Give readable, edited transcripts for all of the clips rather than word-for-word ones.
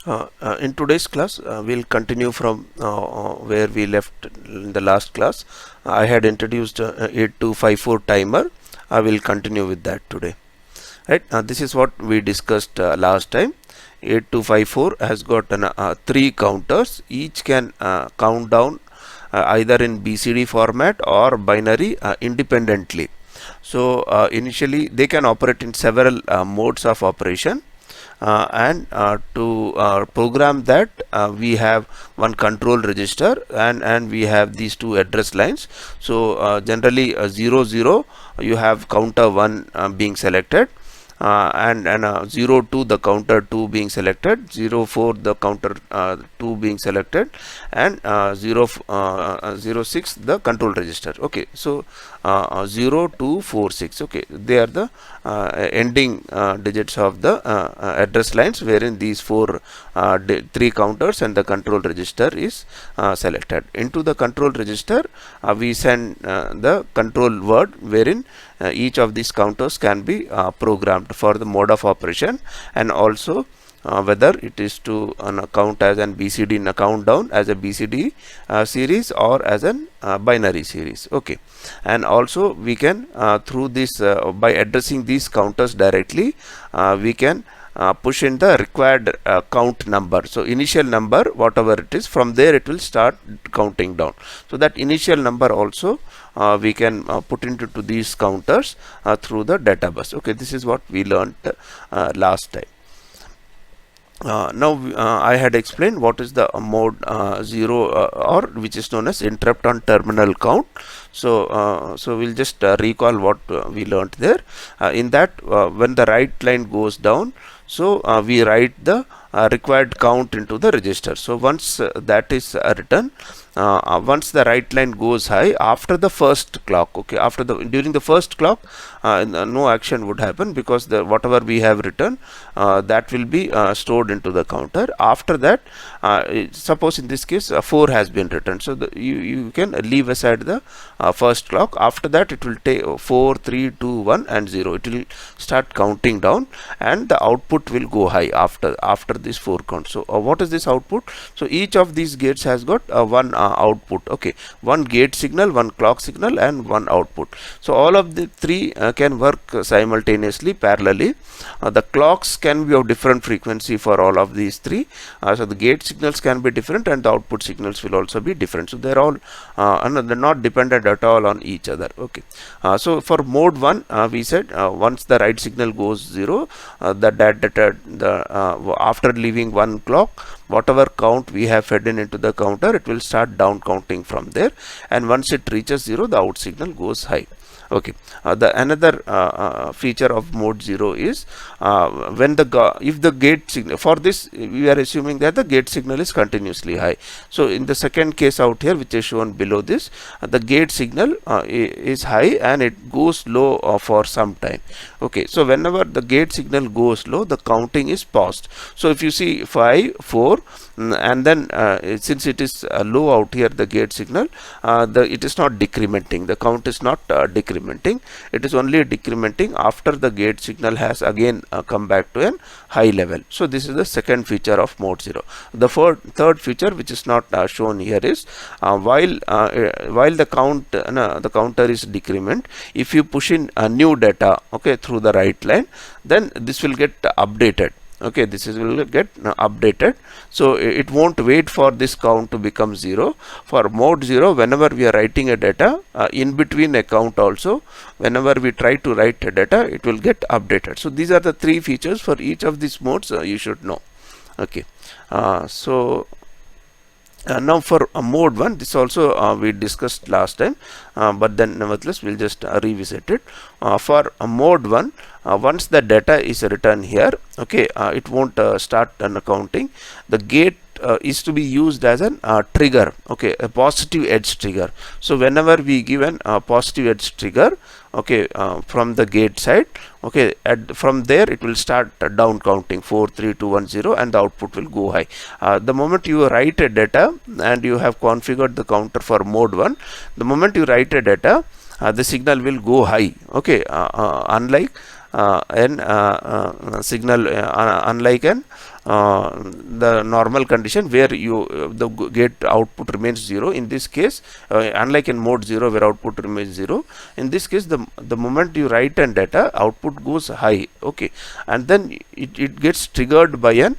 In today's class, we'll continue from where we left in the last class. I had introduced 8254 timer. I will continue with that today. Right. This is what we discussed last time. 8254 has got three counters. Each can count down either in BCD format or binary independently. So initially they can operate in several modes of operation. And to program that, we have one control register and we have these two address lines. So generally 0 0 you have counter 1 being selected, and 0 2 the counter 2 being selected, 0 4 the counter 2 being selected, and 0 6 the control register. Okay, so 0 2 4 6, okay, they are the ending digits of the address lines, wherein these three counters and the control register is selected. Into the control register we send the control word, wherein each of these counters can be programmed for the mode of operation, and also whether it is to count as an BCD in a countdown as a BCD series or as an binary series. Okay, and also we can through this by addressing these counters directly, we can push in the required count number. So initial number, whatever it is, from there it will start counting down. So that initial number also we can put into these counters through the data bus. Okay, this is what we learned last time. Now I had explained what is the mode 0 or which is known as interrupt on terminal count. So so we'll just recall what we learnt there. In that, when the write line goes down, so we write the required count into the register. So once that is written, once the write line goes high after the first clock, okay, during the first clock no action would happen, because the whatever we have written that will be stored into the counter. After that, suppose in this case 4 has been written, so you can leave aside the first clock. After that it will take 4 3 2 1 and 0, it will start counting down, and the output will go high after this 4 count. So what is this output? So each of these gates has got one output, okay, one gate signal, one clock signal, and one output. So all of the three can work simultaneously, parallelly. The clocks can be of different frequency for all of these three, so the gate signals can be different and the output signals will also be different. So they're all they're not dependent at all on each other. Okay, so for mode 1 we said once the write signal goes 0, after leaving one clock, whatever count we have fed into the counter, it will start down counting from there, and once it reaches 0, the out signal goes high. Okay, the another feature of mode 0 is when if the gate signal, for this we are assuming that the gate signal is continuously high. So in the second case out here, which is shown below this, the gate signal is high and it goes low for some time. Okay, so whenever the gate signal goes low, the counting is paused. So if you see 5 4 and then since it is low out here, the gate signal, it is not decrementing, the count is not decrementing, it is only decrementing after the gate signal has again come back to an high level. So this is the second feature of mode 0. The third feature, which is not shown here, is while the counter is decrement, if you push in new data, okay, through the write line, then this will get updated. Okay, this will get updated, so it won't wait for this count to become 0. For mode 0, whenever we are writing a data, in between a count also, whenever we try to write a data, it will get updated. So these are the three features for each of these modes you should know. Okay, so now for mode 1, this also we discussed last time, but then nevertheless we'll just revisit it. For mode 1, once the data is written here, okay, it won't start counting. The gate is to be used as a trigger, okay, a positive edge trigger. So whenever we give a positive edge trigger, okay, from the gate side, okay, from there it will start down counting 4 3 2 1 0, and the output will go high. The moment you write a data and you have configured the counter for mode 1, the moment you write a data, the signal will go high. Okay, unlike an the normal condition where you the gate output remains 0. In this case, unlike in mode 0 where output remains 0, in this case the moment you write an data, output goes high, okay, and then it gets triggered by an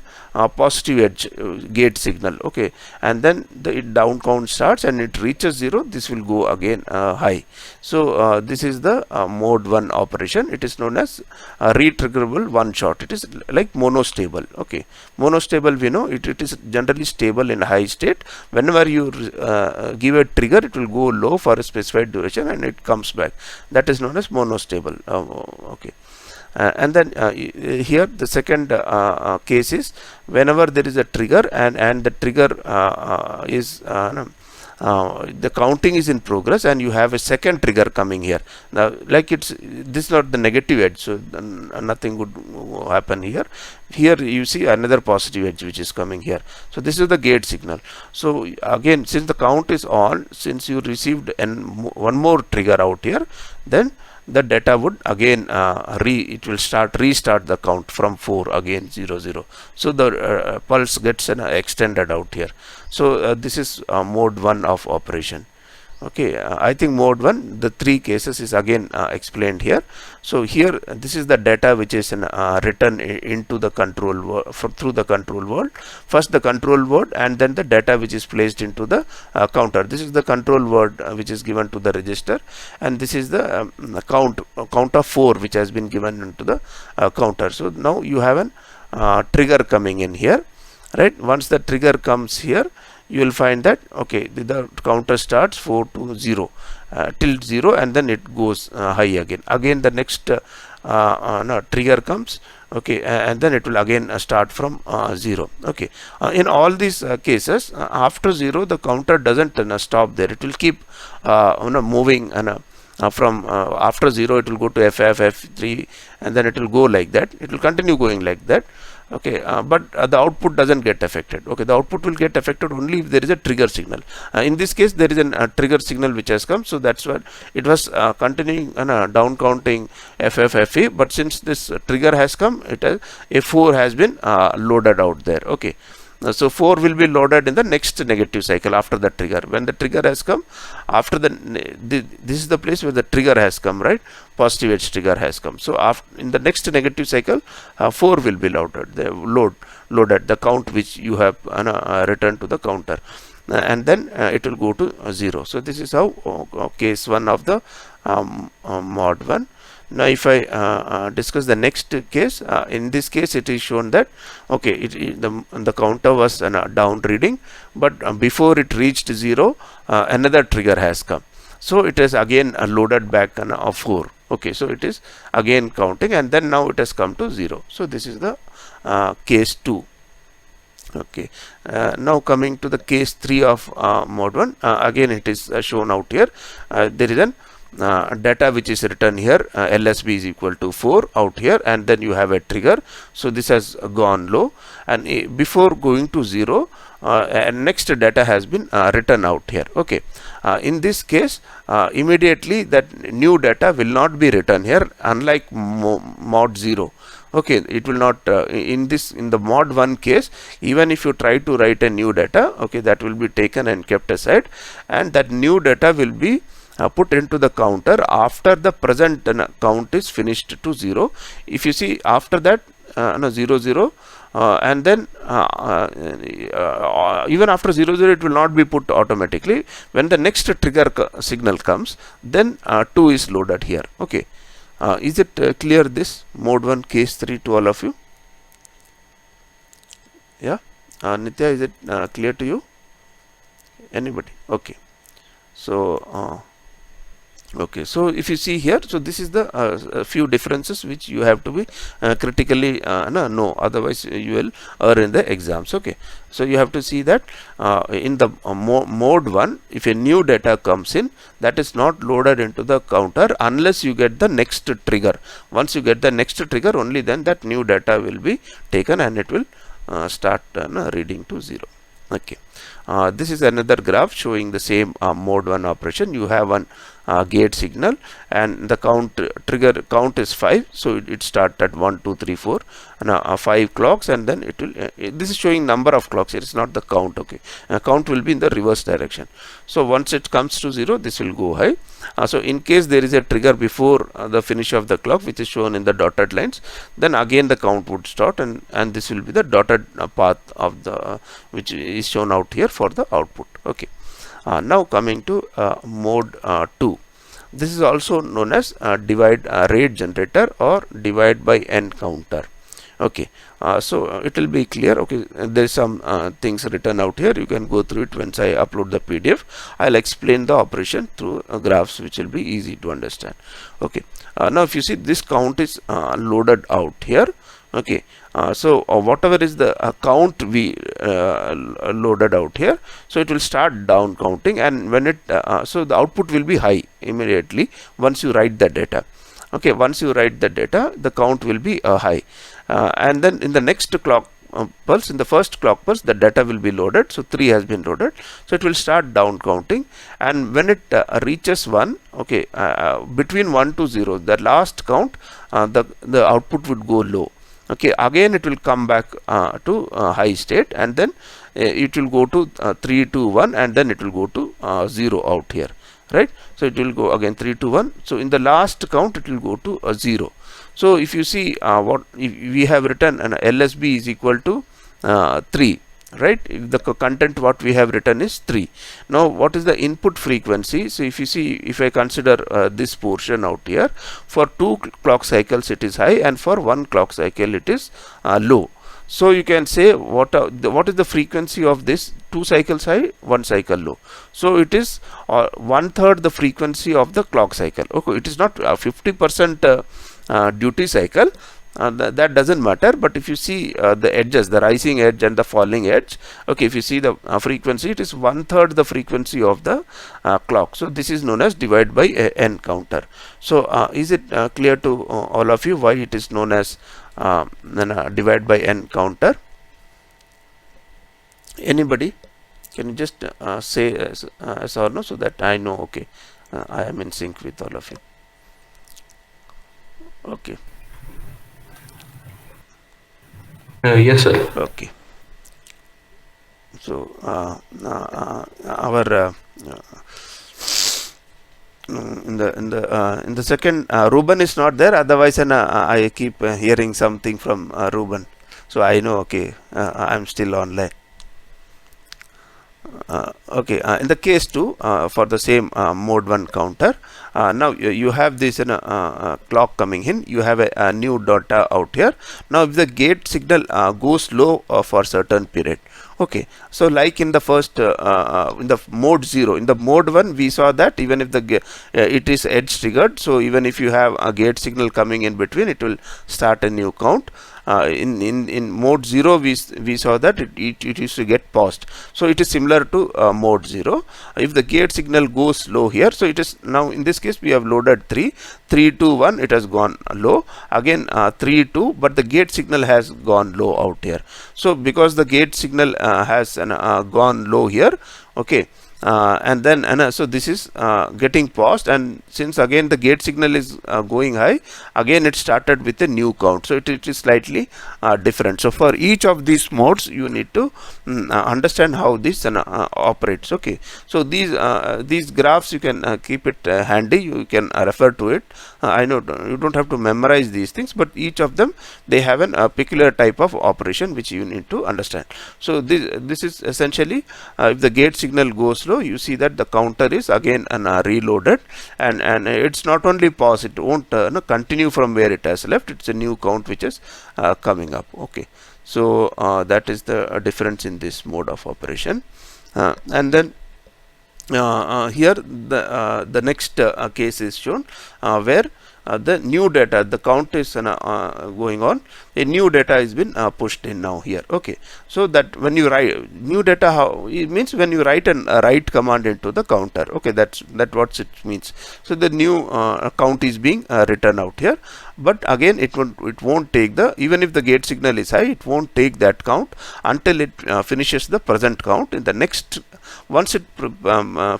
positive edge gate signal, okay, and then the down count starts and it reaches 0. This will go again high. So this is the mode 1 operation. It is known as retriggerable one shot. It is like monostable, okay. Monostable, we know it is generally stable in high state. Whenever you give a trigger, it will go low for a specified duration and it comes back. That is known as monostable, okay. And then here the second case is whenever there is a trigger and the trigger is the counting is in progress and you have a second trigger coming here. Now, like this is not the negative edge, so nothing would happen here. Here you see another positive edge which is coming here. So this is the gate signal. So again, since the count is on, since you received one more trigger out here, then the data would again it will restart the count from 4 again 0 0. So the pulse gets extended out here. So this is mode 1 of operation. Okay, I think mode 1, the 3 cases is again explained here. So here this is the data which is written into the control word through the control word. First the control word and then the data which is placed into the counter. This is the control word which is given to the register, and this is the count of 4 which has been given into the counter. So now you have an trigger coming in here, right? Once the trigger comes here, you will find that okay, the counter starts 4 to 0 till 0 and then it goes high again the next trigger comes, okay, and then it will again start from 0, okay. In all these cases, after 0 the counter doesn't stop there. It will keep moving and from after 0 it will go to FF, F3, and then it will go like that. It will continue going like that, okay, but the output doesn't get affected. Okay, the output will get affected only if there is a trigger signal. In this case there is a trigger signal which has come, so that's why it was continuing down counting FF, FE, but since this trigger has come, a 4 has been loaded out there, okay. So 4 will be loaded in the next negative cycle after the trigger. When the trigger has come, after this is the place where the trigger has come, right? Positive edge trigger has come. So in the next negative cycle, 4 will be loaded. Loaded the count which you have returned to the counter, and then it will go to 0. So this is how case 1 of the mod 1. Now if I discuss the next case, in this case it is shown that okay, the counter was down reading, but before it reached 0, another trigger has come. So it is again loaded back of 4. Okay, so it is again counting and then now it has come to 0. So this is the case 2. Okay, now coming to the case 3 of mod 1, again it is shown out here. There is an data which is written here, LSB is equal to 4 out here, and then you have a trigger. So this has gone low, and before going to 0, next data has been written out here. Okay, in this case, immediately that new data will not be written here, unlike mod 0. Okay, it will not in the mod 1 case, even if you try to write a new data, okay, that will be taken and kept aside, and that new data will be put into the counter after the present count is finished to 0. If you see after that 0 0, and then even after 0 0 it will not be put automatically. When the next trigger signal comes, then 2 is loaded here. Okay, is it clear, this mode 1 case 3 to all of you? Yeah, Nitya, is it clear to you? Anybody? Okay, so okay, so if you see here, so this is the few differences which you have to be critically know, otherwise you will err in the exams. Okay, so you have to see that in the mode 1, if a new data comes in, that is not loaded into the counter unless you get the next trigger. Once you get the next trigger, only then that new data will be taken and it will start reading to 0. Okay, this is another graph showing the same mode 1 operation. You have one gate signal, and the trigger count is 5, so it starts at 1 2 3 4 and 5 clocks, and then it will this is showing number of clocks here, it's not the count. Okay, count will be in the reverse direction. So once it comes to 0, this will go high. So in case there is a trigger before the finish of the clock, which is shown in the dotted lines, then again the count would start, and this will be the dotted path of the which is shown out here for the output. Okay, now coming to mode 2. This is also known as divide rate generator or divide by n counter. Okay, so it will be clear. Okay, there is some things written out here, you can go through it once I upload the PDF. I'll explain the operation through graphs, which will be easy to understand. Okay, now if you see, this count is loaded out here. Okay, so whatever is the count we loaded out here, so it will start down counting, and when it so the output will be high immediately once you write the data. Okay, once you write the data, the count will be high, and then in the next clock pulse, in the first clock pulse, the data will be loaded. So 3 has been loaded, so it will start down counting, and when it reaches 1, okay, between 1 to 0, the last count, the output would go low. Okay, again it will come back to high state, and then it will go to 3 2 1, and then it will go to 0 out here, right? So it will go again 3 2 1. So in the last count it will go to 0. So if you see, what if we have written an LSB is equal to 3, right? If the content what we have written is 3. Now what is the input frequency? So if you see, if I consider this portion out here, for 2 clock cycles it is high, and for 1 clock cycle it is low. So you can say what is the frequency of this? 2 cycles high, 1 cycle low. So it is 1/3 the frequency of the clock cycle. Okay, it is not 50% duty cycle. That doesn't matter, but if you see the edges, the rising edge and the falling edge, okay, if you see the frequency, it is 1/3 the frequency of the clock. So this is known as divide by n counter. So is it clear to all of you why it is known as divide by n counter? Anybody? Can you just say yes or no, so that I know? Okay, I am in sync with all of you. Okay. Yes, sir. Okay. So our in the second, Ruben is not there. Otherwise, I keep hearing something from Ruben. So I know. Okay, I'm still online. Okay, in the case 2, for the same mode 1 counter, now you have this clock coming in, you have a new data out here. Now if the gate signal goes low for certain period, okay, so like in the first in the mode 0, in the mode 1 we saw that even if the it is edge triggered, so even if you have a gate signal coming in between, it will start a new count. In mode 0 we saw that it used to get paused. So it is similar to mode 0. If the gate signal goes low here, so it is now in this case we have loaded 3 2 1, it has gone low, again 3 2, but the gate signal has gone low out here. So because the gate signal has gone low here, okay, and then so this is getting paused, and since again the gate signal is going high, again it started with a new count. So it is slightly different. So for each of these modes you need to understand how this operates. Okay, so these graphs you can keep it handy, you can refer to it. I know you don't have to memorize these things, but each of them, they have a peculiar type of operation which you need to understand. So this is essentially if the gate signal goes low, you see that the counter is again reloaded, and it's not only pause, it won't continue from where it has left. It's a new count which is coming up. Okay, so that is the difference in this mode of operation. And then here the next case is shown where the new data, the count is going on, a new data has been pushed in now here. Okay, so that when you write new data, how it means when you write an write command into the counter. Okay, that what it means. So the new count is being written out here, but again it won't take the, even if the gate signal is high, it won't take that count until it finishes the present count. In the next, once it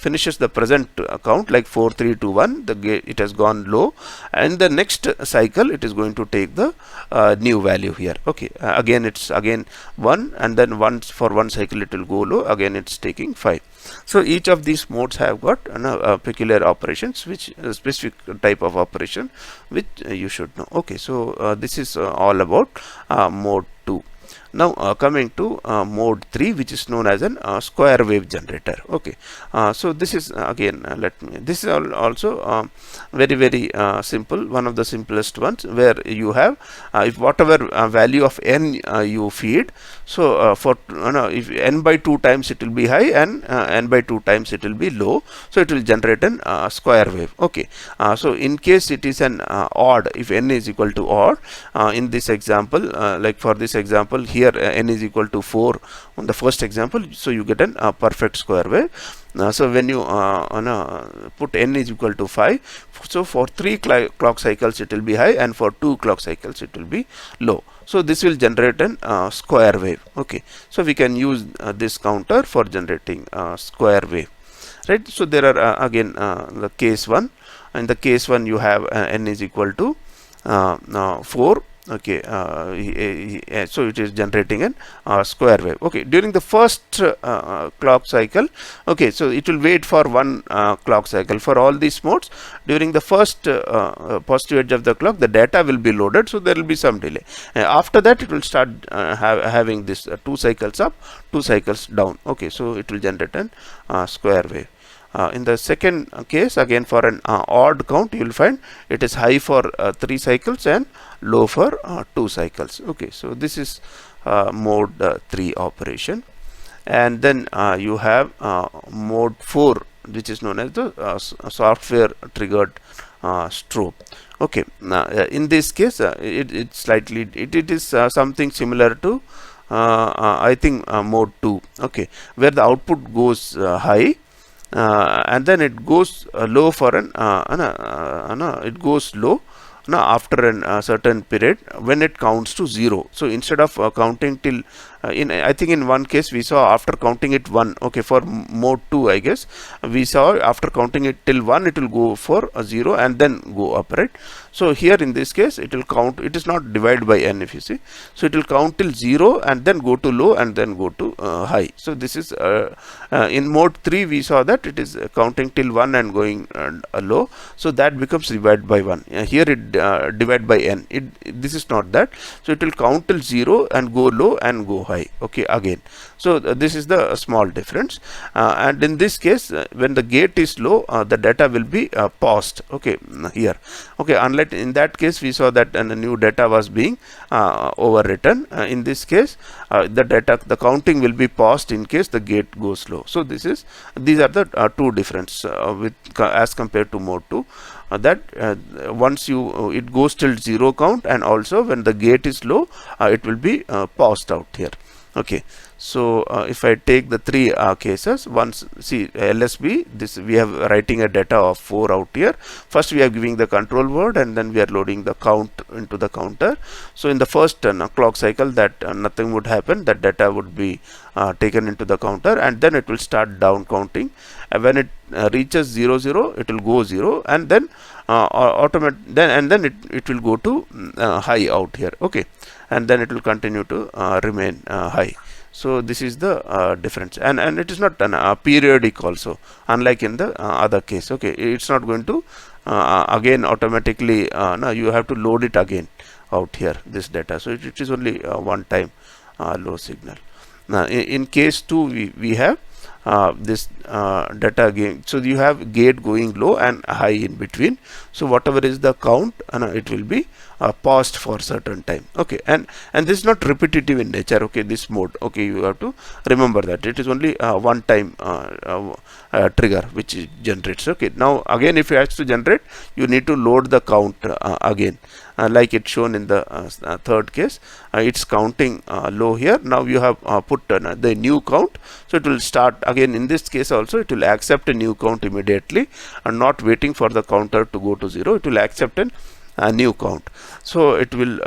finishes the present count, like 4 3 2 1, the gate, it has gone low, and the next cycle it is going to take the new value here. Okay, again it's again 1, and then once for one cycle it will go low, again it's taking 5. So each of these modes have got peculiar operations, which specific type of operation which you should know. Okay, so this is all about mode 2. Now coming to mode 3, which is known as an square wave generator. Okay, so this is again this is also very simple, one of the simplest ones, where you have if whatever value of n you feed, so for if n by 2 times it will be high, and n by 2 times it will be low, so it will generate an square wave. Okay, so in case it is an odd, if n is equal to odd, in this example, like for this example here, n is equal to 4 on the first example, so you get an perfect square wave. So when you put n is equal to 5, so for 3 clock cycles it will be high, and for 2 clock cycles it will be low. So this will generate an square wave. Okay, so we can use this counter for generating square wave, right? So there are again the case 1. In the case 1 you have n is equal to 4. Okay, so it is generating an square wave. Okay, during the first clock cycle, okay, so it will wait for one clock cycle for all these modes. During the first positive edge of the clock, the data will be loaded, so there will be some delay. After that, it will start having this 2 cycles up, 2 cycles down. Okay, so it will generate an square wave. In the second case, again for an odd count, you will find it is high for 3 cycles and low for 2 cycles. Okay, so this is mode 3 operation. And then you have mode 4, which is known as the software triggered strobe. Okay, in this case it slightly it is something similar to I think mode 2. Okay, where the output goes high, and then it goes low for an it goes low after a certain period when it counts to 0. So instead of counting till I think in one case we saw after counting it 1. Okay, for mode 2 I guess we saw after counting it till 1 it will go for a 0 and then go up, right? So here in this case it will count, it is not divided by n, if you see. So it will count till 0 and then go to low and then go to high. So this is in mode 3 we saw that it is counting till 1 and going low, so that becomes divided by 1. Here it divide by n. This is not that. So it will count till 0 and go low and go high. Okay, again. So this is the small difference. And in this case, when the gate is low, the data will be paused. Okay, here. Okay, unlike in that case we saw that the new data was being overwritten. In this case, the counting will be paused in case the gate goes low. So these are the two difference as compared to mode 2. That once it goes till 0 count, and also when the gate is low, it will be paused out here. Okay, so if I take the 3 cases, once see LSB, this we have writing a data of 4 out here. First we are giving the control word, and then we are loading the count into the counter. So in the first clock cycle, that nothing would happen, that data would be taken into the counter, and then it will start down counting. When it reaches 0 0, it will go 0, and then it will go to high out here. Okay, and then it will continue to remain high. So this is the difference, and it is not periodic also, unlike in the other case. Okay, it's not going to again automatically. No, you have to load it again out here, this data. So it is only one time low signal. Now in case 2 we have this data again. So you have gate going low and high in between. So whatever is the count, it will be paused for certain time. Okay, and this is not repetitive in nature. Okay, this mode. Okay, you have to remember that it is only one time trigger which it generates. Okay, now again if it has to generate, you need to load the count again. Like it's shown in the third case, it's counting low here. Now you have put the new count, so it will start again. In this case also, it will accept a new count immediately and not waiting for the counter to go to 0. It will accept a new count. So it will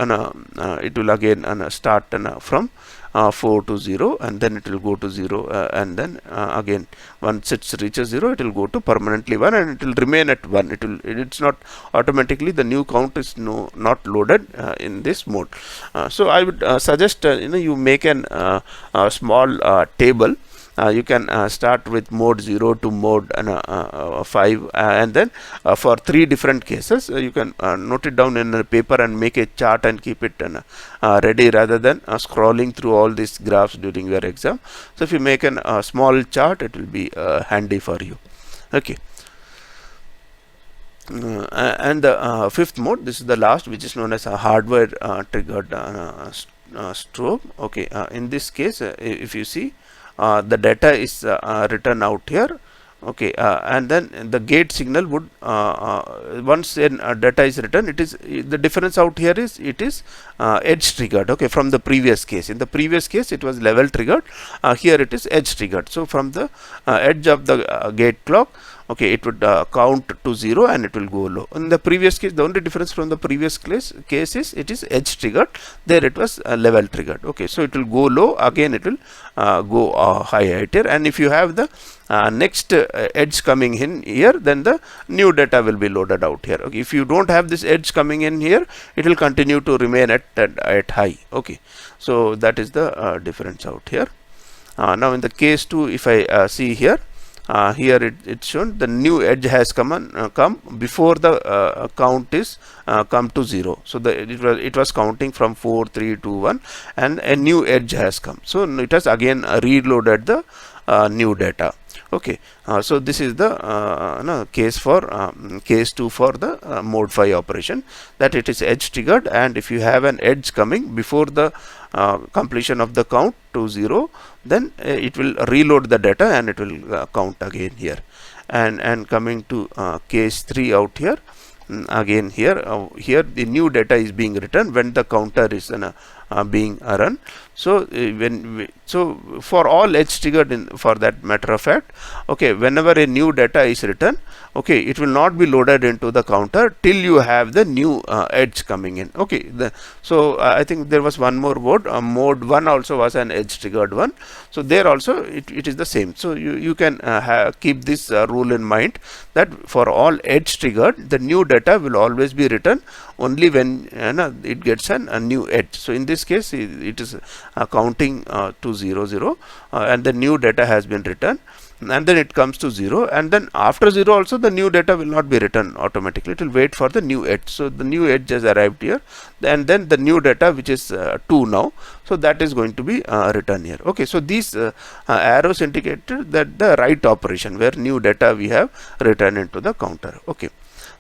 again start from 4 to 0, and then it will go to 0, and then again once it reaches 0, it will go to permanently 1, and it will remain at 1. It's not automatically, the new count is not loaded in this mode. So I would suggest you make a small table. You can start with mode 0 to mode 5, and then for 3 different cases you can note it down in a paper and make a chart and keep it ready, rather than scrolling through all these graphs during your exam. So if you make a small chart, it will be handy for you. Okay. And the fifth mode, this is the last, which is known as a hardware triggered strobe. Okay, in this case, if you see, the data is written out here. Okay, and then the gate signal would once data is written, it is the difference out here is it is edge triggered. Okay, from the previous case. In the previous case it was level triggered. Here it is edge triggered. So from the edge of the gate clock, okay, it would count to 0 and it will go low. In the previous case, the only difference from the previous case is it is edge triggered. There it was level triggered. Okay, so it will go low, again it will go high here. And if you have the next edge coming in here, then the new data will be loaded out here. Okay, if you don't have this edge coming in here, it will continue to remain at high. Okay, so that is the difference out here. Now in the case 2, if I see here, here it's shown the new edge has come before the count is come to 0. So it was counting from 4, 3, 2, 1, and a new edge has come. So it has again reloaded the new data. Okay, so this is the case for case 2 for the mode 5 operation, that it is edge triggered, and if you have an edge coming before the completion of the count to 0, then it will reload the data and it will count again here. And coming to case 3 out here, again here here the new data is being written when the counter is being run. So so for all edge triggered, for that matter of fact, okay, whenever a new data is written, okay, it will not be loaded into the counter till you have the new edge coming in. Okay, so I think there was one more mode. Mode 1 also was an edge triggered one. So there also it is the same. So you can keep this rule in mind, that for all edge triggered, the new data will always be written only when it gets a new edge. So in this case it is counting to 0, 0, and the new data has been written, and then it comes to 0, and then after 0 also the new data will not be written automatically. It will wait for the new edge. So the new edge has arrived here, and then the new data, which is 2 now, so that is going to be written here. Okay, so these arrows indicate that the right operation where new data we have written into the counter. Okay,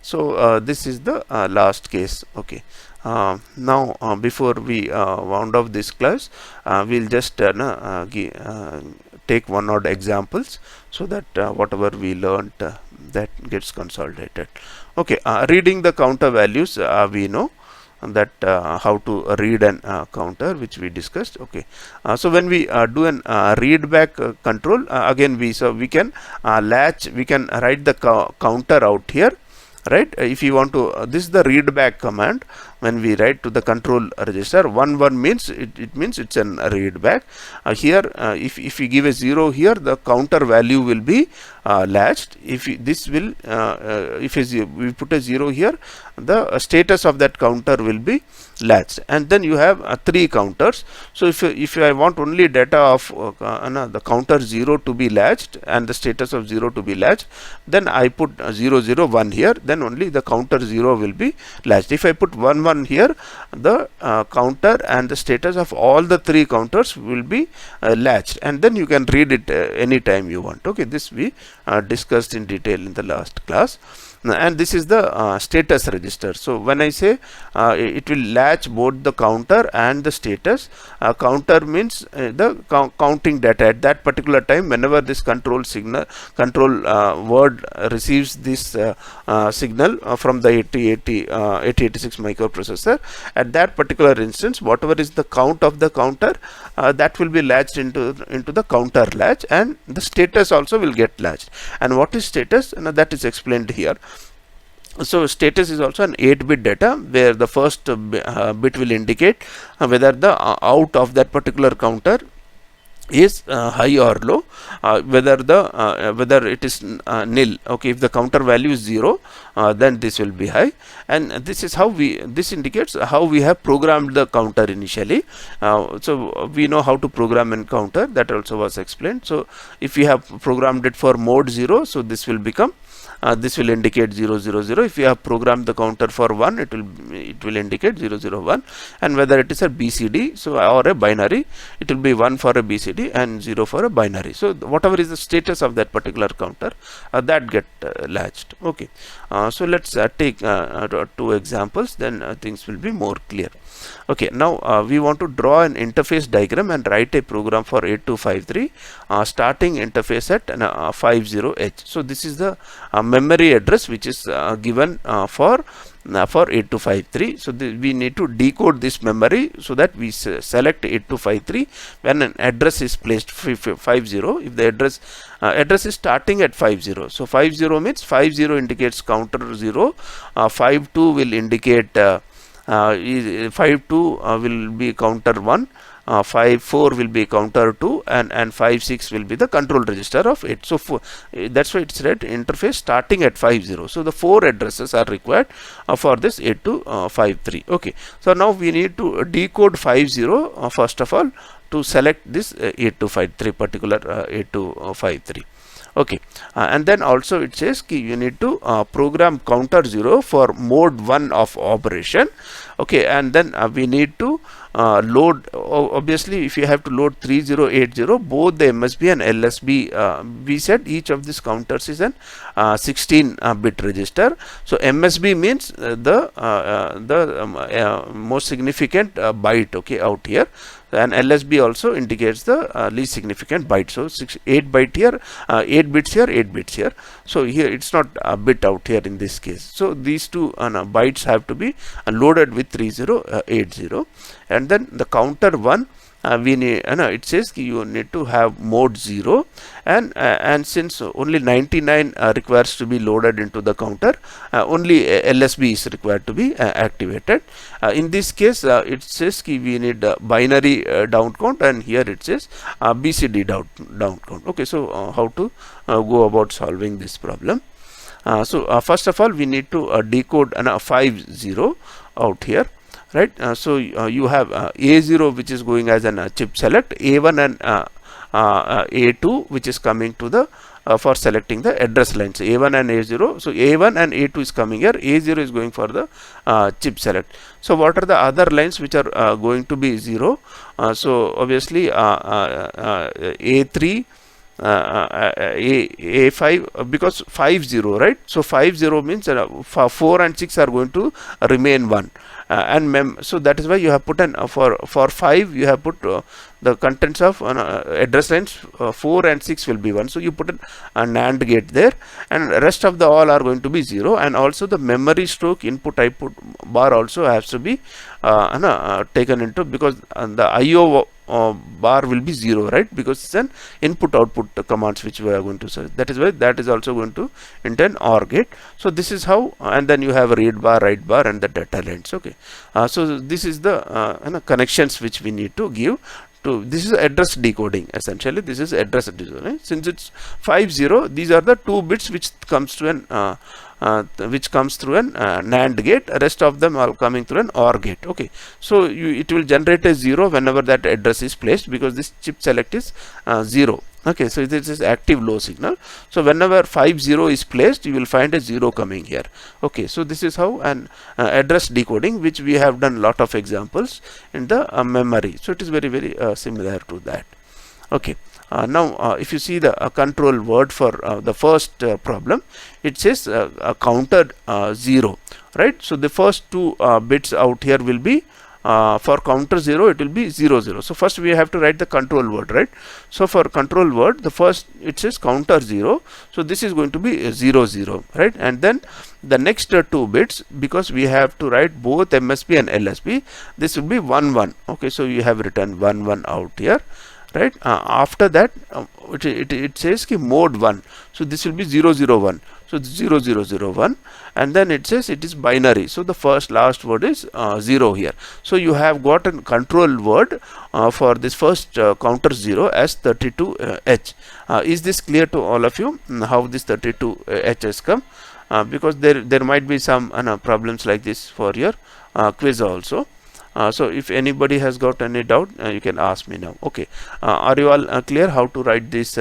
so this is the last case. Okay, now before we round off this class, we'll just take one or examples, so that whatever we learned that gets consolidated. Okay, reading the counter values, we know that how to read an counter, which we discussed. Okay, so when we do an read back control, again we can latch, we can write the counter out here, right? If you want to, this is the read back command. When we write to the control register, 1 1 means it means it's an read back. Here if we give a 0 here, the counter value will be latched. If this will if we put a 0 here, the status of that counter will be latched, and then you have 3 counters. So if I want only data of the counter 0 to be latched and the status of 0 to be latched, then I put 0 0 1 here, then only the counter 0 will be latched. If I put 1 one here, the counter and the status of all the three counters will be latched, and then you can read it anytime you want. Okay, this we discussed in detail in the last class. And this is the status register. So when I say it will latch both the counter and the status, counter means the counting data at that particular time. Whenever this control word receives this signal from the 8086 microprocessor, at that particular instance, whatever is the count of the counter, that will be latched into the counter latch, and the status also will get latched. And what is status? That is explained here. So status is also an 8-bit data, where the first bit will indicate whether the out of that particular counter is high or low, whether it is nil. Okay, if the counter value is 0, then this will be high, and this is how this indicates how we have programmed the counter initially. So we know how to program in counter, that also was explained. So if we have programmed it for mode 0, so this will become this will indicate 0 0 0. If you have programmed the counter for 1, it will indicate 0 0 1, and whether it is a BCD, so or a binary, it will be 1 for a BCD and 0 for a binary. So whatever is the status of that particular counter, that get latched. Okay, so let's take 2 examples, then things will be more clear. Okay, now we want to draw an interface diagram and write a program for 8253 starting interface at 50H. So this is the memory address which is given for 8253. So we need to decode this memory so that we select 8253 when an address is placed 50. If the address is starting at 50, so 50 means 50 indicates counter 0, 52 will indicate 52 will be counter 1, 54 will be counter 2, and 56 will be the control register of it. So that's why it's read interface starting at 50. So the 4 addresses are required for this 8253. Okay, so now we need to decode 50 first of all to select this 8253 particular 8253. Okay, and then also it says you need to program counter 0 for mode 1 of operation. Okay, and then we need to load, obviously if you have to load 3080, both the MSB and LSB, we said each of these counters is an 16-bit register. So MSB means the most significant byte, okay, out here, and LSB also indicates the least significant byte. So 8 byte here, 8 bits here, 8 bits here. So here it's not a bit out here in this case. So these two bytes have to be loaded with 3080, and then the counter 1. We need, it says you need to have mode 0, and since only 99 requires to be loaded into the counter, only LSB is required to be activated. In this case, it says we need binary down count, and here it says BCD down count. Okay, so how to go about solving this problem? So first of all, we need to decode 50 out here. Right, so you have A0 which is going as an chip select, A1 and A2 which is coming to the for selecting the address lines, A1 and A0. So A1 and A2 is coming here, A0 is going for the chip select. So what are the other lines which are going to be 0? So obviously A3, A5, because 50, right? So 50 means 4 and 6 are going to remain 1. So that is why you have put an for 5 you have put the contents of address lines 4 and 6 will be 1. So you put a NAND gate there, and rest of the all are going to be 0, and also the memory stroke input output bar also has to be taken into, because the IO bar will be 0, right, because it's an input output commands which we are going to search. That is why that is also going to enter an OR gate. So this is how, and then you have a read bar, write bar, and the data lines. Okay, so this is the connections which we need to give to. This is address decoding, essentially. This is address decoding. Since it's 50, these are the 2 bits which comes to an which comes through an NAND gate. Rest of them are coming through an OR gate. Okay, so it will generate a 0 whenever that address is placed, because this chip select is 0. Okay, so this is active low signal. So whenever 50 is placed, you will find a 0 coming here. Okay, so this is how an address decoding, which we have done lot of examples in the memory. So it is very similar to that. Okay, now if you see the control word for the first problem, it says counter 0, right? So the first two bits out here will be for counter 0, it will be 0 0. So first we have to write the control word, right? So for control word, the first it says counter 0, so this is going to be 0 0, right? And then the next two bits, because we have to write both MSB and LSB, this will be 1 1. Okay, so you have written 1 1 out here, right? After that it says ki mode 1, so this will be 0 0 1, so 0 0 0 1, and then it says it is binary, so the last word is 0 here. So you have got a control word for this first counter 0 as 32H. Is this clear to all of you, how this 32H has come? Because there might be some problems like this for your quiz also. So if anybody has got any doubt, you can ask me now. Okay, are you all clear how to write this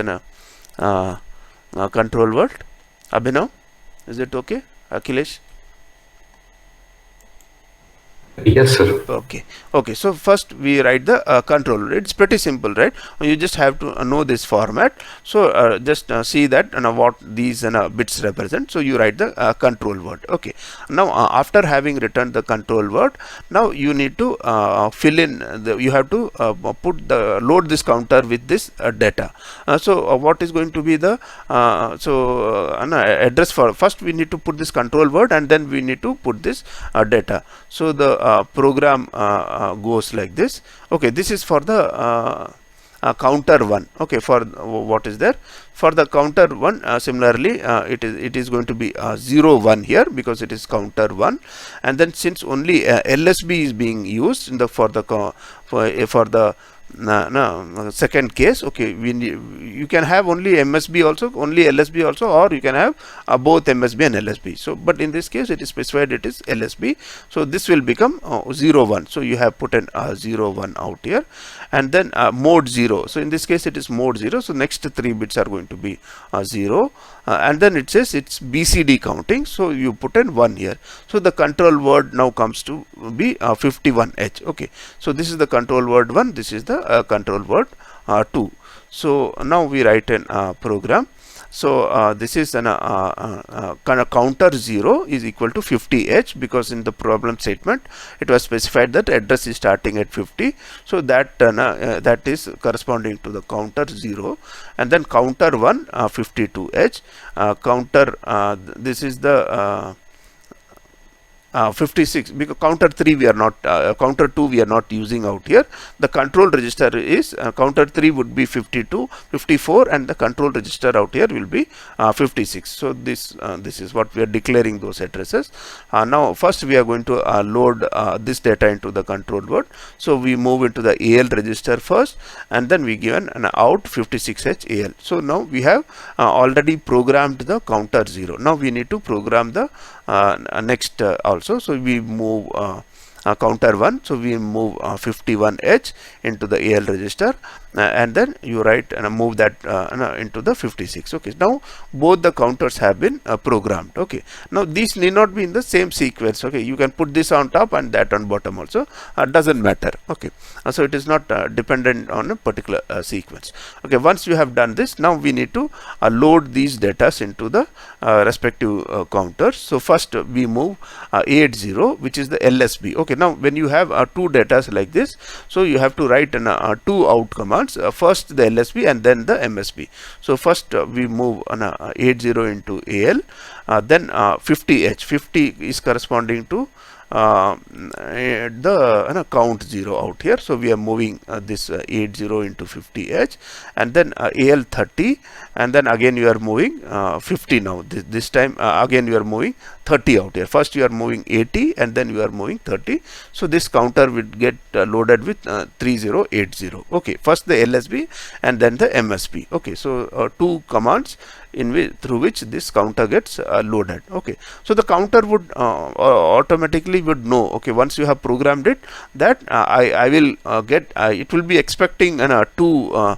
control word? Abhinav, is it okay? Akhilesh? Yes, sir. Okay, so first we write the control. It's pretty simple, right? You just have to know this format. So just see that what these bits represent. So you write the control word. Okay, now after having written the control word, now you need to fill in you have to load this counter with this data. So what is going to be the address for? First we need to put this control word, and then we need to put this data. So the program goes like this. Okay, this is for the counter 1. Okay, for what is there for the counter 1, similarly it is going to be 0 1 here, because it is counter 1, and then since only LSB is being used in the for the second case, okay, you can have only MSB also, only LSB also, or you can have both MSB and LSB. So but in this case it is specified it is LSB, so this will become 0 1. So you have put an 0 1 out here, and then mode 0. So in this case it is mode 0, so next 3 bits are going to be 0, and then it says it's BCD counting, so you put in 1 here. So the control word now comes to be 51H. Okay, so this is the control word 1, this is the control word 2. So now we write an program. So this is an counter 0 is equal to 50H, because in the problem statement it was specified that address is starting at 50. So that that is corresponding to the counter 0, and then counter 1 52H, counter this is the 56, because counter 3 we are not counter 2 we are not using out here. The control register is counter 3 would be 52 54, and the control register out here will be 56. So this is what we are declaring those addresses. Now first we are going to load this data into the control word. So we move into the AL register first, and then we given an out 56H AL. So now we have already programmed the counter 0. Now we need to program the next also. So we move counter 1, so we move 51H into the AL register, and then you write and move that into the 56. Okay, now both the counters have been programmed. Okay, now these need not be in the same sequence. Okay, you can put this on top and that on bottom also, doesn't matter. Okay, so it is not dependent on a particular sequence. Okay, once you have done this, now we need to load these datas into the respective counters. So first we move 80, which is the LSB. Okay, now when you have two datas like this, so you have to write two out commands, first the LSB and then the MSB. So first we move 80 into AL, then 50H. 50 is corresponding to the count 0 out here. So we are moving this 80 into 50H, and then AL 30, and then again you are moving 50. Now this time again you are moving 30 out here. First you are moving 80 and then you are moving 30. So this counter will get loaded with 3080. Okay, first the LSB and then the MSB. Okay, so two commands through which this counter gets loaded. Okay, so the counter would automatically would know, okay, once you have programmed it, that I will get it will be expecting two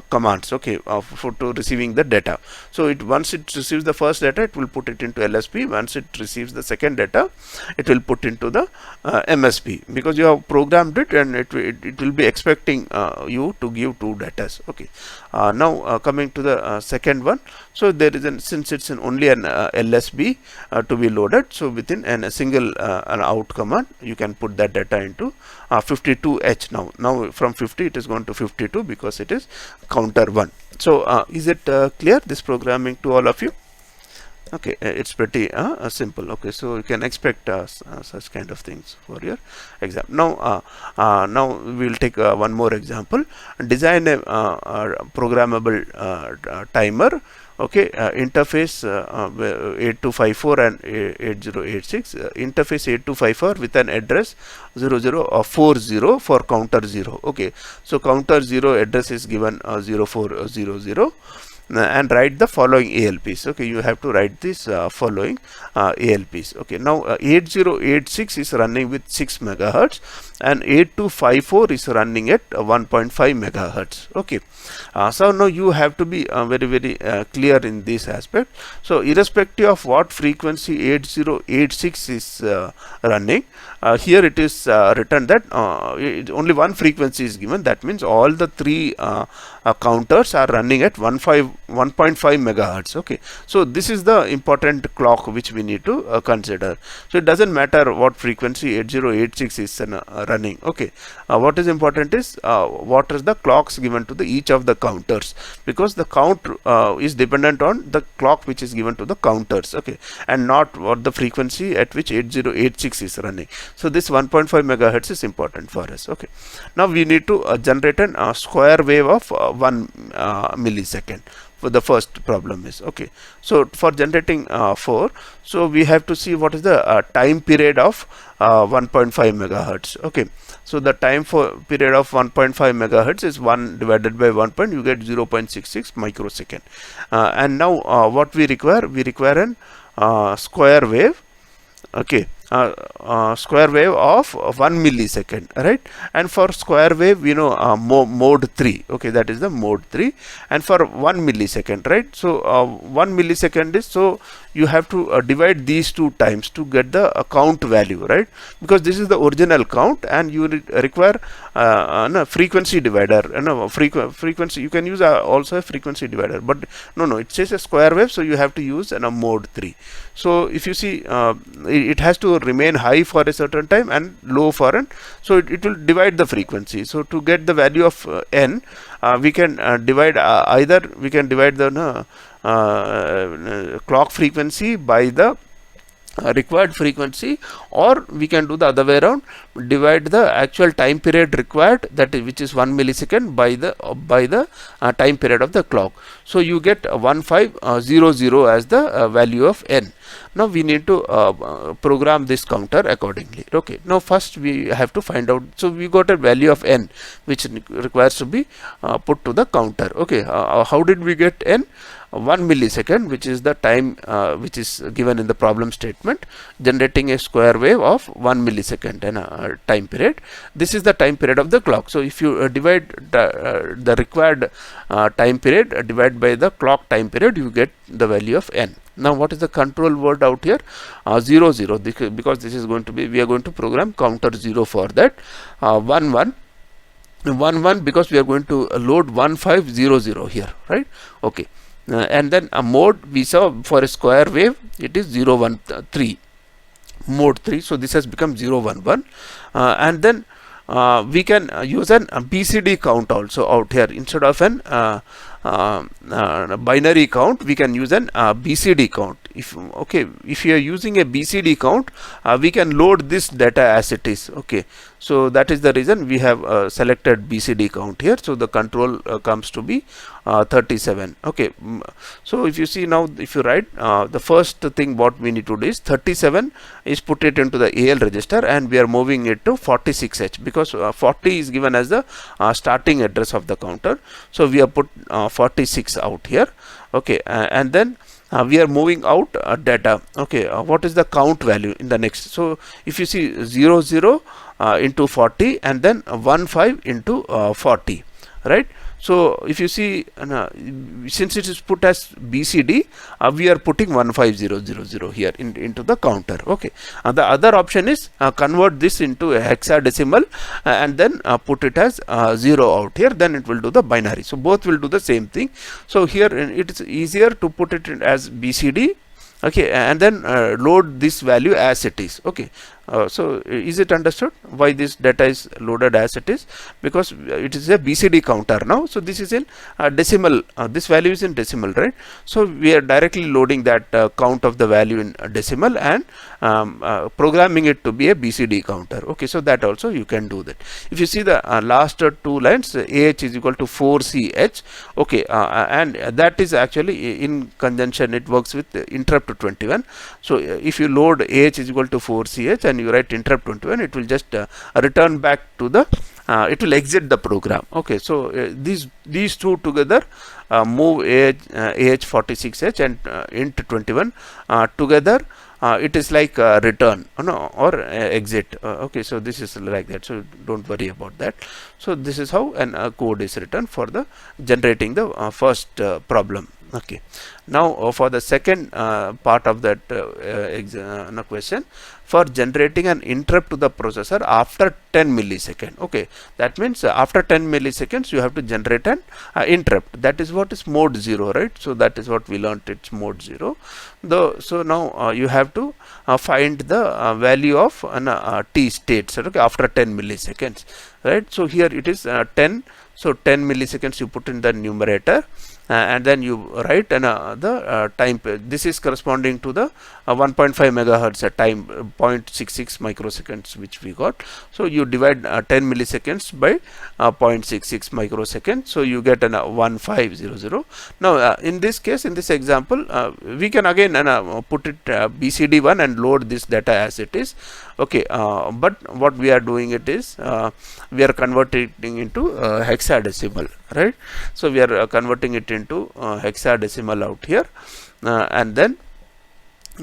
commands, okay, for to receiving the data. So it once it receives the first data, it will put it into LSB. Once it receives the second data, it will put into the MSB, because you have programmed it, and it will be expecting you to give two data. Okay, now coming to the second one. So there is since it's only an LSB to be loaded, so within a single an out command, you can put that data into 52H. Now from 50 it is going to 52, because it is counter 1. So is it clear, this programming, to all of you? Okay, it's pretty simple. Okay, so you can expect such kind of things for your exam. Now we will take one more example. Design a programmable timer. Okay, interface 8254 and 8086. Interface 8254 with an address 0040 for counter 0. Okay, so counter 0 address is given 0400. And write the following ALPs. Okay, you have to write this following ALPs. Okay, now 8086 is running with 6 megahertz, and 8254 is running at 1.5 megahertz. Okay, so now you have to be very clear in this aspect. So irrespective of what frequency 8086 is running, here it is written that only one frequency is given. That means all the three counters are running at 1.5 megahertz. Okay, so this is the important clock which we need to consider. So it doesn't matter what frequency 8086 is running. Okay, what is important is what is the clocks given to the each of the counters, because the count is dependent on the clock which is given to the counters. Okay, and not what the frequency at which 8086 is running. So this 1.5 megahertz is important for us. Okay, now we need to generate a square wave of 1 millisecond. For the first problem is, okay, so for generating 4, so we have to see what is the time period of 1.5 megahertz. Okay, so the time for period of 1.5 megahertz is 1 divided by 1 point, you get 0.66 microsecond. And now what we require an square wave. Okay, square wave of 1 millisecond, right? And for square wave, we know mode 3. Okay, that is the mode 3. And for 1 millisecond, right? So 1 millisecond is, so you have to divide these two times to get the count value, right? Because this is the original count, and you require no frequency divider. Frequency, you can use also a frequency divider, but no, it says a square wave, so you have to use a mode 3. So if you see, it has to remain high for a certain time and low for an, so it will divide the frequency. So to get the value of n, we can divide either we can divide the clock frequency by the required frequency, or we can do the other way around, divide the actual time period required, that is which is 1 millisecond, by the time period of the clock. So you get 1500 as the value of n. Now we need to program this counter accordingly. Okay, now first we have to find out, so we got a value of n which requires to be put to the counter. Okay, how did we get n? 1 millisecond, which is the time which is given in the problem statement, generating a square wave of 1 millisecond and time period. This is the time period of the clock. So if you divide the required time period divide by the clock time period, you get the value of n. Now what is the control word out here? 0 0, because this is going to be, we are going to program counter 0 for that. 1 1 because we are going to load 1500 here, right? Okay. And then a mode we saw for a square wave, it is 013, mode 3. So this has become 011, and then we can use an BCD count also out here. Instead of an binary count, we can use an BCD count. if you are using a BCD count, we can load this data as it is. Okay, so that is the reason we have selected BCD count here. So the control comes to be 37. Okay, so if you see now, if you write the first thing what we need to do is 37 is put it into the AL register, and we are moving it to 46H because 40 is given as the starting address of the counter. So we have put 46 out here. Okay, and then we are moving out data. Okay, what is the count value in the next? So if you see 00 into 40 and then 15 into 40, right? So if you see, since it is put as BCD, we are putting 15000 here into the counter. Okay, the other option is convert this into a hexadecimal and then put it as 0 out here, then it will do the binary. So both will do the same thing. So here it is easier to put it as BCD. Okay, and then load this value as it is. Okay, so is it understood why this data is loaded as it is? Because it is a BCD counter now. So this is in decimal. This value is in decimal, right? So we are directly loading that count of the value in decimal and programming it to be a BCD counter. Okay, so that also you can do that. If you see the last two lines, AH is equal to 4CH. Okay, and that is actually in conjunction. It works with interrupt 21. So if you load AH is equal to 4CH and you write interrupt 21, it will just return back to the it will exit the program. Okay, so these two together move AH 46H and int 21 together. It is like return or exit. Okay, so this is like that, so don't worry about that. So this is how an code is written for the generating the first problem. Okay, now for the second part of that question, for generating an interrupt to the processor after 10 millisecond. Okay, that means after 10 milliseconds you have to generate an interrupt. That is what is mode 0, right? So that is what we learned, it's mode 0. So now you have to find the value of t states, okay, after 10 milliseconds, right? So here it is 10. So 10 milliseconds you put in the numerator, and then you write the time. This is corresponding to the 1.5 megahertz time, 0.66 microseconds which we got. So you divide 10 milliseconds by 0.66 microseconds, so you get 1500. Now in this case, in this example, we can again put it BCD1 and load this data as it is. Okay, but what we are doing it is we are converting into hexadecimal, right? So we are converting it into hexadecimal out here, and then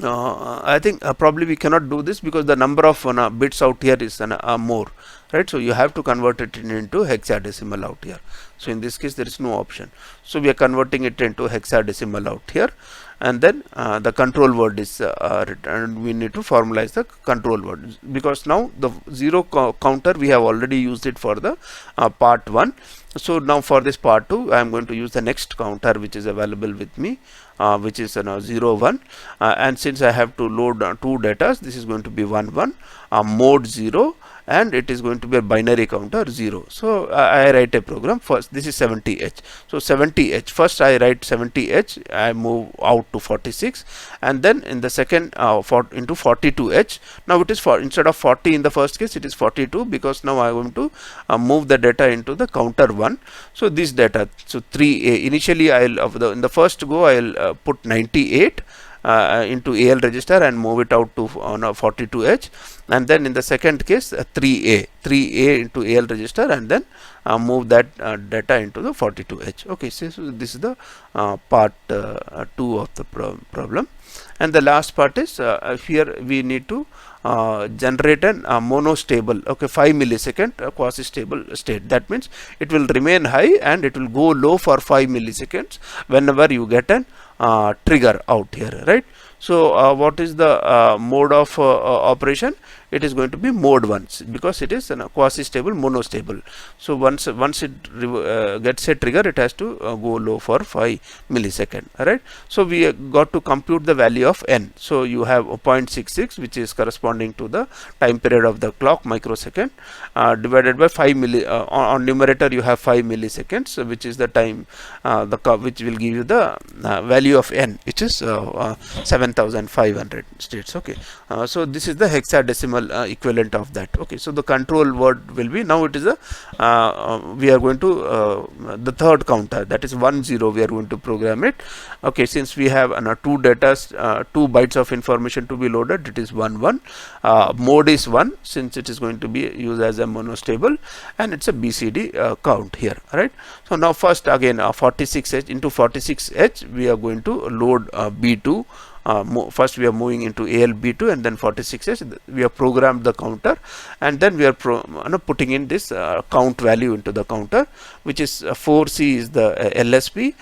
I think probably we cannot do this because the number of bits out here is more, right? So you have to convert it into hexadecimal out here. So in this case there is no option, so we are converting it into hexadecimal out here, and then the control word is written. We need to formalize the control word because now the 0 counter we have already used it for the part 1. So now for this part 2 I am going to use the next counter which is available with me, which is 0 1, and since I have to load two datas, this is going to be 1 1 mode 0, and it is going to be a binary counter 0. So I write a program. First this is 70H. So 70H, first I write 70H, I move out to 46, and then in the second into 42H. Now it is instead of 40 in the first case, it is 42 because now I am going to move the data into the counter 1. So this data, so 3A, initially in the first go I'll put 98 into AL register and move it out to 42H, and then in the second case 3A into AL register and then move that data into the 42H. Okay, so this is the part 2 of the problem, and the last part is here we need to generate an monostable, okay, 5 millisecond quasi stable state. That means it will remain high and it will go low for 5 milliseconds whenever you get an trigger out here, right? So what is the mode of operation? it is going to be mode 1 because it is a quasi stable monostable. So once it gets a trigger, it has to go low for 5 millisecond. Alright, so we got to compute the value of n. So you have 0.66, which is corresponding to the time period of the clock, microsecond, divided by 5 on numerator you have 5 milliseconds, which is the time which will give you the value of n, which is 7500 states. Okay, so this is the hexadecimal equivalent of that. Okay, so the control word will be, now it is a we are going to the third counter, that is 10, we are going to program it. Okay, since we have 2 bytes of information to be loaded, it is 11. Mode is 1 since it is going to be used as a monostable, and it's a BCD count here. Alright, so now first again 46H into 46H we are going to load B2. First we are moving into ALB2, and then 46H we have programmed the counter, and then we are putting in this count value into the counter, which is 4C is the LSB,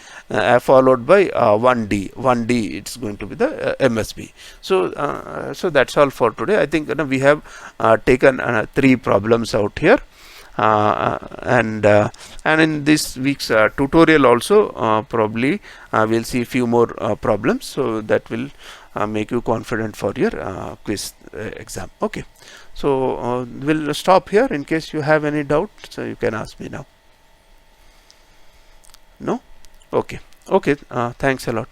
followed by 1D it's going to be the MSB. So so that's all for today. I think we have taken 3 problems out here. And in this week's tutorial also probably we'll see a few more problems, so that will make you confident for your quiz exam. Okay, so we'll stop here. In case you have any doubt, so you can ask me now. No? Okay, thanks a lot.